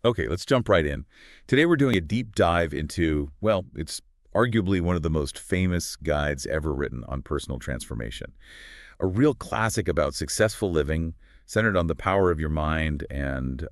Okay, let's jump right in. Today we're doing a deep dive into, well, it's arguably one of the most famous guides ever written on personal transformation. A real classic about successful living, centered on the power of your mind and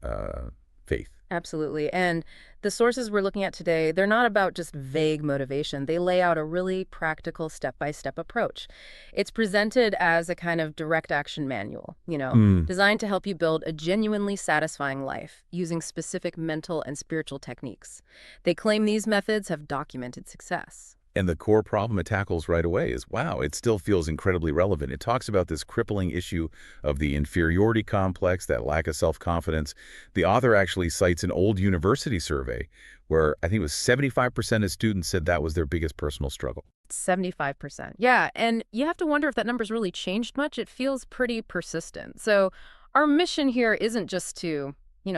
faith. Absolutely. And the sources we're looking at today, they're not about just vague motivation. They lay out a really practical step-by-step approach. It's presented as a kind of direct action manual, Hmm. designed to help you build a genuinely satisfying life using specific mental and spiritual techniques. They claim these methods have documented success. And the core problem it tackles right away is, wow, it still feels incredibly relevant. It talks about this crippling issue of the inferiority complex, that lack of self-confidence. The author actually cites an old university survey where I think it was 75% of students said that was their biggest personal struggle. 75%. Yeah, and you have to wonder if that number's really changed much. It feels pretty persistent. So our mission here isn't just to,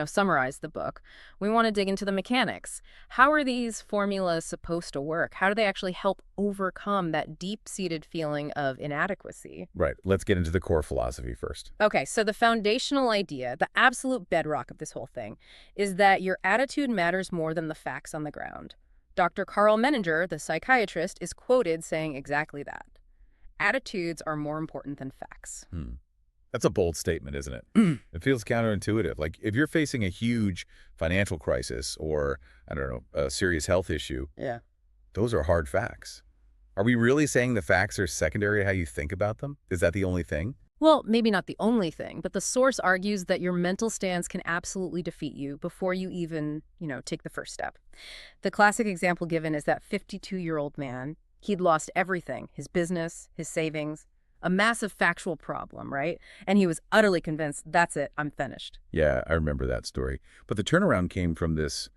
summarize the book. We want to dig into the mechanics. How are these formulas supposed to work? How do they actually help overcome that deep-seated feeling of inadequacy? Right. Let's get into the core philosophy first. Okay, so the foundational idea, the absolute bedrock of this whole thing, is that your attitude matters more than the facts on the ground. Dr. Carl Menninger, the psychiatrist, is quoted saying exactly that. Attitudes are more important than facts. That's a bold statement, isn't it? It feels counterintuitive. Like if you're facing a huge financial crisis or, I don't know, a serious health issue, Yeah. those are hard facts. Are we really saying the facts are secondary to how you think about them? Is that the only thing? Well, maybe not the only thing, but the source argues that your mental stance can absolutely defeat you before you even, take the first step. The classic example given is that 52-year-old man. He'd lost everything, his business, his savings, a massive factual problem, right? And he was utterly convinced, that's it, I'm finished. Yeah, I remember that story. But the turnaround came from this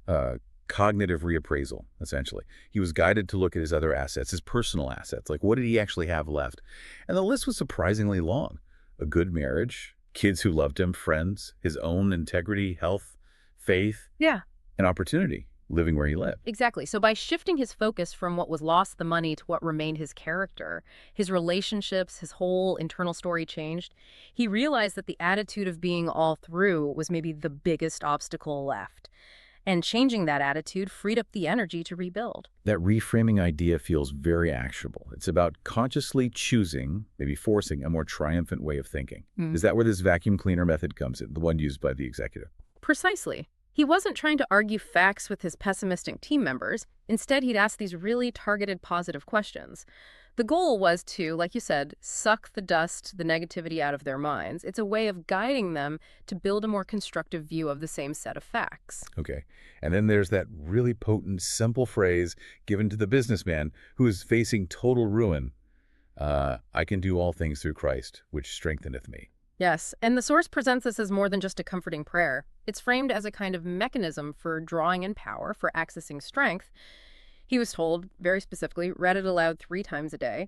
uh, cognitive reappraisal, essentially. He was guided to look at his other assets, his personal assets. Like, what did he actually have left? And the list was surprisingly long. A good marriage, kids who loved him, friends, his own integrity, health, faith, Yeah. and opportunity, living where he lived. Exactly. So by shifting his focus from what was lost, the money, to what remained, his character, his relationships, his whole internal story changed. He realized that the attitude of being all through was maybe the biggest obstacle left. And changing that attitude freed up the energy to rebuild. That reframing idea feels very actionable. It's about consciously choosing, maybe forcing, a more triumphant way of thinking. Is that where this vacuum cleaner method comes in, the one used by the executive? Precisely. He wasn't trying to argue facts with his pessimistic team members. Instead, he'd ask these really targeted positive questions. The goal was to, like you said, suck the dust, the negativity out of their minds. It's a way of guiding them to build a more constructive view of the same set of facts. Okay. And then there's that really potent, simple phrase given to the businessman who is facing total ruin. I can do all things through Christ, which strengtheneth me. Yes, and the source presents this as more than just a comforting prayer. It's framed as a kind of mechanism for drawing in power, for accessing strength. He was told, very specifically, read it aloud 3 times a day.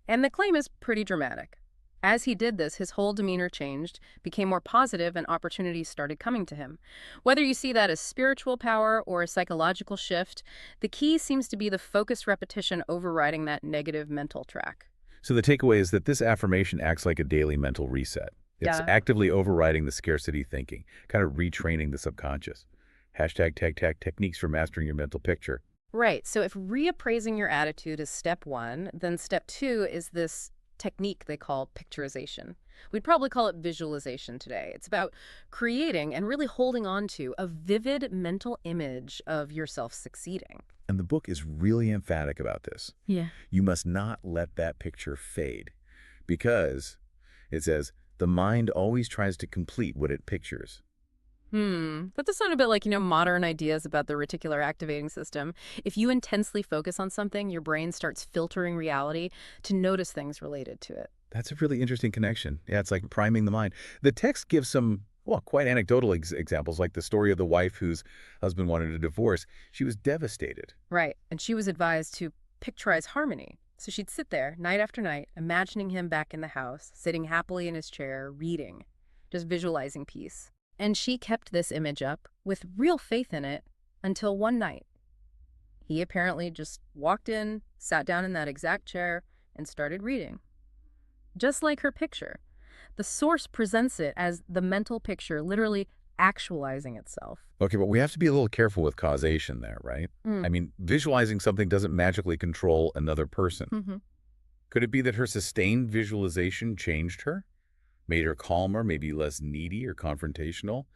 And the claim is pretty dramatic. As he did this, his whole demeanor changed, became more positive, and opportunities started coming to him. Whether you see that as spiritual power or a psychological shift, the key seems to be the focused repetition overriding that negative mental track. So the takeaway is that this affirmation acts like a daily mental reset. It's Yeah. actively overriding the scarcity thinking, kind of retraining the subconscious. Hashtag techniques for mastering your mental picture. Right. So if reappraising your attitude is step 1, then step 2 is this technique they call picturization. We'd probably call it visualization today. It's about creating and really holding on to a vivid mental image of yourself succeeding. And the book is really emphatic about this. Yeah. You must not let that picture fade because it says the mind always tries to complete what it pictures. That does sound a bit like, modern ideas about the reticular activating system. If you intensely focus on something, your brain starts filtering reality to notice things related to it. That's a really interesting connection. Yeah, it's like priming the mind. The text gives some, well, quite anecdotal examples, like the story of the wife whose husband wanted a divorce. She was devastated. Right. And she was advised to picturize harmony. So she'd sit there night after night, imagining him back in the house, sitting happily in his chair, reading, just visualizing peace. And she kept this image up with real faith in it until one night. He apparently just walked in, sat down in that exact chair, and started reading. Just like her picture. The source presents it as the mental picture literally actualizing itself. Okay, but we have to be a little careful with causation there, right? Mm. I mean, visualizing something doesn't magically control another person. hmm Could it be that her sustained visualization changed her, made her calmer, maybe less needy or confrontational,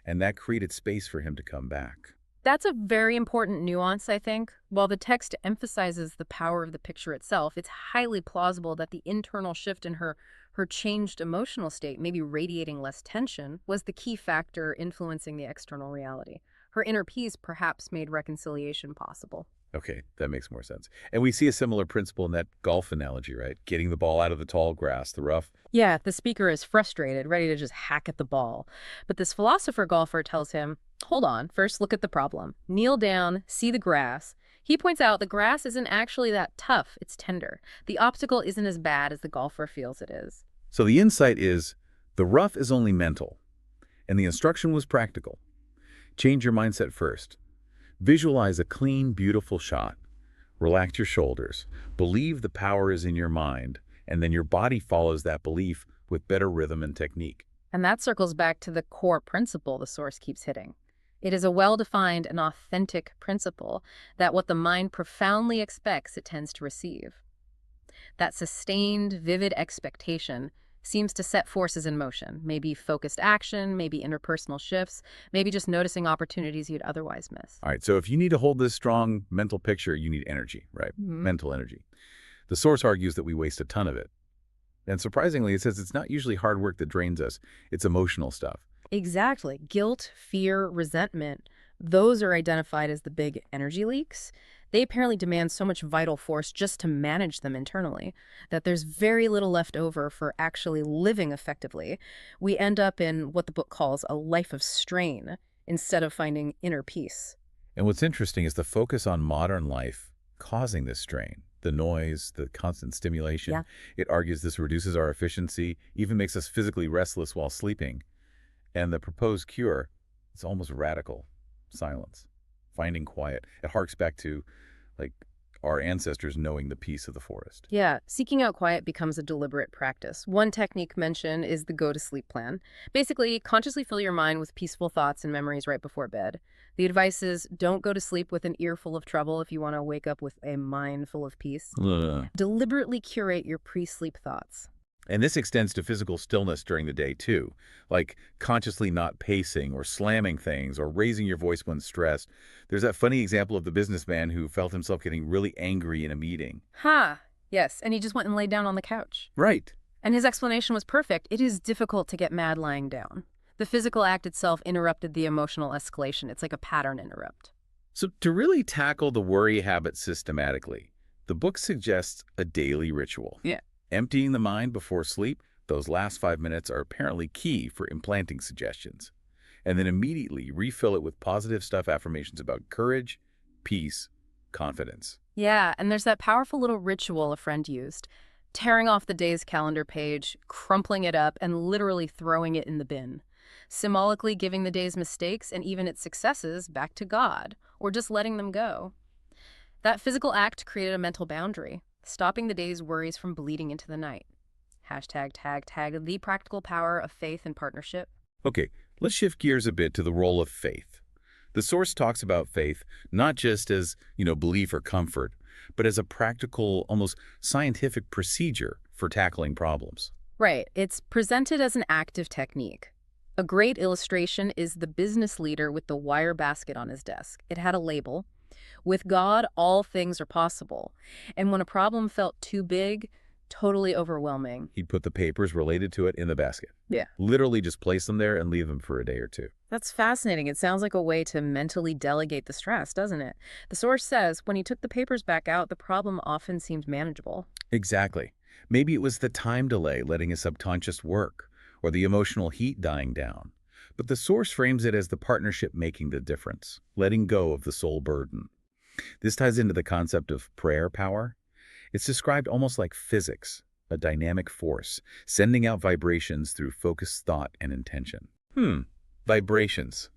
and that created space for him to come back? That's a very important nuance, I think. While the text emphasizes the power of the picture itself, it's highly plausible that the internal shift in her changed emotional state, maybe radiating less tension, was the key factor influencing the external reality. Her inner peace perhaps made reconciliation possible. Okay, that makes more sense. And we see a similar principle in that golf analogy, right? Getting the ball out of the tall grass, the rough. Yeah, the speaker is frustrated, ready to just hack at the ball. But this philosopher golfer tells him, hold on, first look at the problem. Kneel down, see the grass. He points out the grass isn't actually that tough, it's tender. The obstacle isn't as bad as the golfer feels it is. So the insight is the rough is only mental, and the instruction was practical. Change your mindset first. Visualize a clean, beautiful shot. Relax your shoulders. Believe the power is in your mind, and then your body follows that belief with better rhythm and technique. And that circles back to the core principle the source keeps hitting. It is a well-defined and authentic principle that what the mind profoundly expects it tends to receive. That sustained, vivid expectation seems to set forces in motion, maybe focused action, maybe interpersonal shifts, maybe just noticing opportunities you'd otherwise miss. All right, so if you need to hold this strong mental picture, you need energy, right? Mhm. Mental energy. The source argues that we waste a ton of it. And surprisingly, it says it's not usually hard work that drains us, it's emotional stuff. Exactly. Guilt, fear, resentment, those are identified as the big energy leaks. They apparently demand so much vital force just to manage them internally that there's very little left over for actually living effectively. We end up in what the book calls a life of strain instead of finding inner peace. And what's interesting is the focus on modern life causing this strain. The noise, the constant stimulation. Yeah. It argues this reduces our efficiency, even makes us physically restless while sleeping. And the proposed cure is almost radical silence, finding quiet. It harks back to, like, our ancestors knowing the peace of the forest. Yeah, seeking out quiet becomes a deliberate practice. One technique mentioned is the go-to-sleep plan. Basically, consciously fill your mind with peaceful thoughts and memories right before bed. The advice is don't go to sleep with an ear full of trouble if you want to wake up with a mind full of peace. Ugh. Deliberately curate your pre-sleep thoughts. And this extends to physical stillness during the day, too, like consciously not pacing or slamming things or raising your voice when stressed. There's that funny example of the businessman who felt himself getting really angry in a meeting. Ha! Yes, and he just went and laid down on the couch. Right. And his explanation was perfect. It is difficult to get mad lying down. The physical act itself interrupted the emotional escalation. It's like a pattern interrupt. So to really tackle the worry habit systematically, the book suggests a daily ritual. Yeah. Emptying the mind before sleep, those last 5 minutes are apparently key for implanting suggestions. And then immediately refill it with positive stuff affirmations about courage, peace, confidence. Yeah, and there's that powerful little ritual a friend used. Tearing off the day's calendar page, crumpling it up, and literally throwing it in the bin. Symbolically giving the day's mistakes and even its successes back to God, or just letting them go. That physical act created a mental boundary, stopping the day's worries from bleeding into the night. Hashtag tag tag the practical power of faith and partnership. Okay, let's shift gears a bit to the role of faith. The source talks about faith not just as, belief or comfort, but as a practical, almost scientific procedure for tackling problems. Right, it's presented as an active technique. A great illustration is the business leader with the wire basket on his desk. It had a label. With God, all things are possible. And when a problem felt too big, totally overwhelming. He'd put the papers related to it in the basket. Yeah. Literally just place them there and leave them for a day or two. That's fascinating. It sounds like a way to mentally delegate the stress, doesn't it? The source says when he took the papers back out, the problem often seemed manageable. Exactly. Maybe it was the time delay letting his subconscious work, or the emotional heat dying down. But the source frames it as the partnership making the difference, letting go of the soul burden. This ties into the concept of prayer power. It's described almost like physics, a dynamic force, sending out vibrations through focused thought and intention. Vibrations.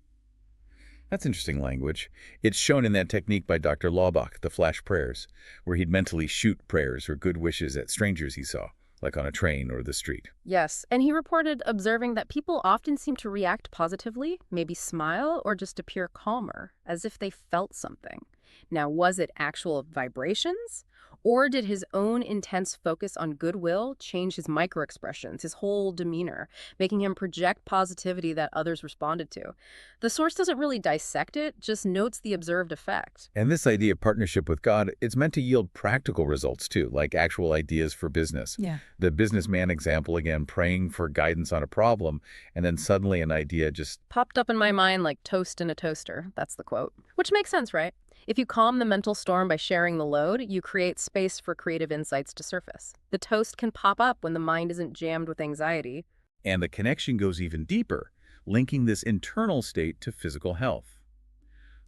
That's interesting language. It's shown in that technique by Dr. Laubach, the flash prayers, where he'd mentally shoot prayers or good wishes at strangers he saw, like on a train or the street. Yes, and he reported observing that people often seem to react positively, maybe smile, or just appear calmer, as if they felt something. Now, was it actual vibrations? Or did his own intense focus on goodwill change his microexpressions, his whole demeanor, making him project positivity that others responded to? The source doesn't really dissect it, just notes the observed effect. And this idea of partnership with God, it's meant to yield practical results too, like actual ideas for business. Yeah. The businessman example, again, praying for guidance on a problem, and then suddenly an idea just. Popped up in my mind like toast in a toaster. That's the quote. Which makes sense, right? If you calm the mental storm by sharing the load, you create space for creative insights to surface. The toast can pop up when the mind isn't jammed with anxiety. And the connection goes even deeper, linking this internal state to physical health.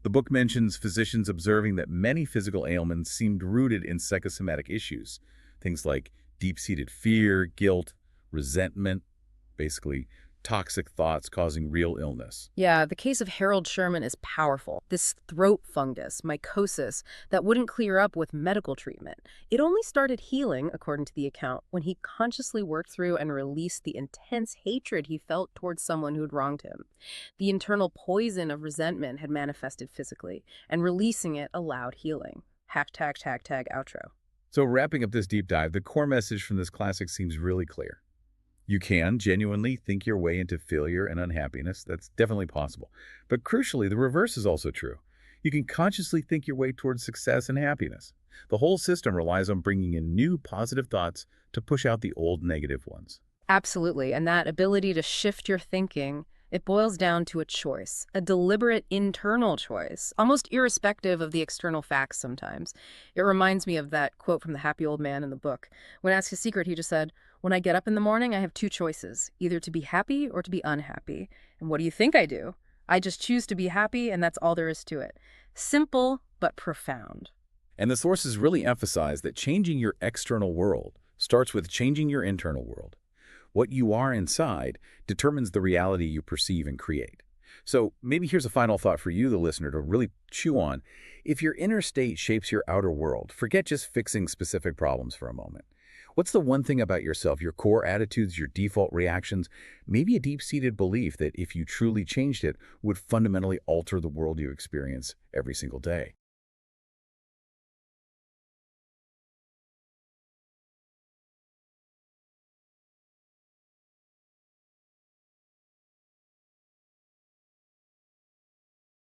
The book mentions physicians observing that many physical ailments seemed rooted in psychosomatic issues, things like deep-seated fear, guilt, resentment, basically toxic thoughts causing real illness. Yeah, the case of Harold Sherman is powerful. This throat fungus, mycosis, that wouldn't clear up with medical treatment. It only started healing, according to the account, when he consciously worked through and released the intense hatred he felt towards someone who'd wronged him. The internal poison of resentment had manifested physically, and releasing it allowed healing. Hashtag, outro. So wrapping up this deep dive, the core message from this classic seems really clear. You can genuinely think your way into failure and unhappiness. That's definitely possible. But crucially, the reverse is also true. You can consciously think your way towards success and happiness. The whole system relies on bringing in new positive thoughts to push out the old negative ones. Absolutely, and that ability to shift your thinking, it boils down to a choice, a deliberate internal choice, almost irrespective of the external facts sometimes. It reminds me of that quote from the happy old man in the book. When asked his secret, he just said, "When I get up in the morning, I have two choices, either to be happy or to be unhappy. And what do you think I do? I just choose to be happy, and that's all there is to it." Simple, but profound. And the sources really emphasize that changing your external world starts with changing your internal world. What you are inside determines the reality you perceive and create. So maybe here's a final thought for you, the listener, to really chew on. If your inner state shapes your outer world, forget just fixing specific problems for a moment. What's the one thing about yourself, your core attitudes, your default reactions, maybe a deep-seated belief that if you truly changed it, would fundamentally alter the world you experience every single day?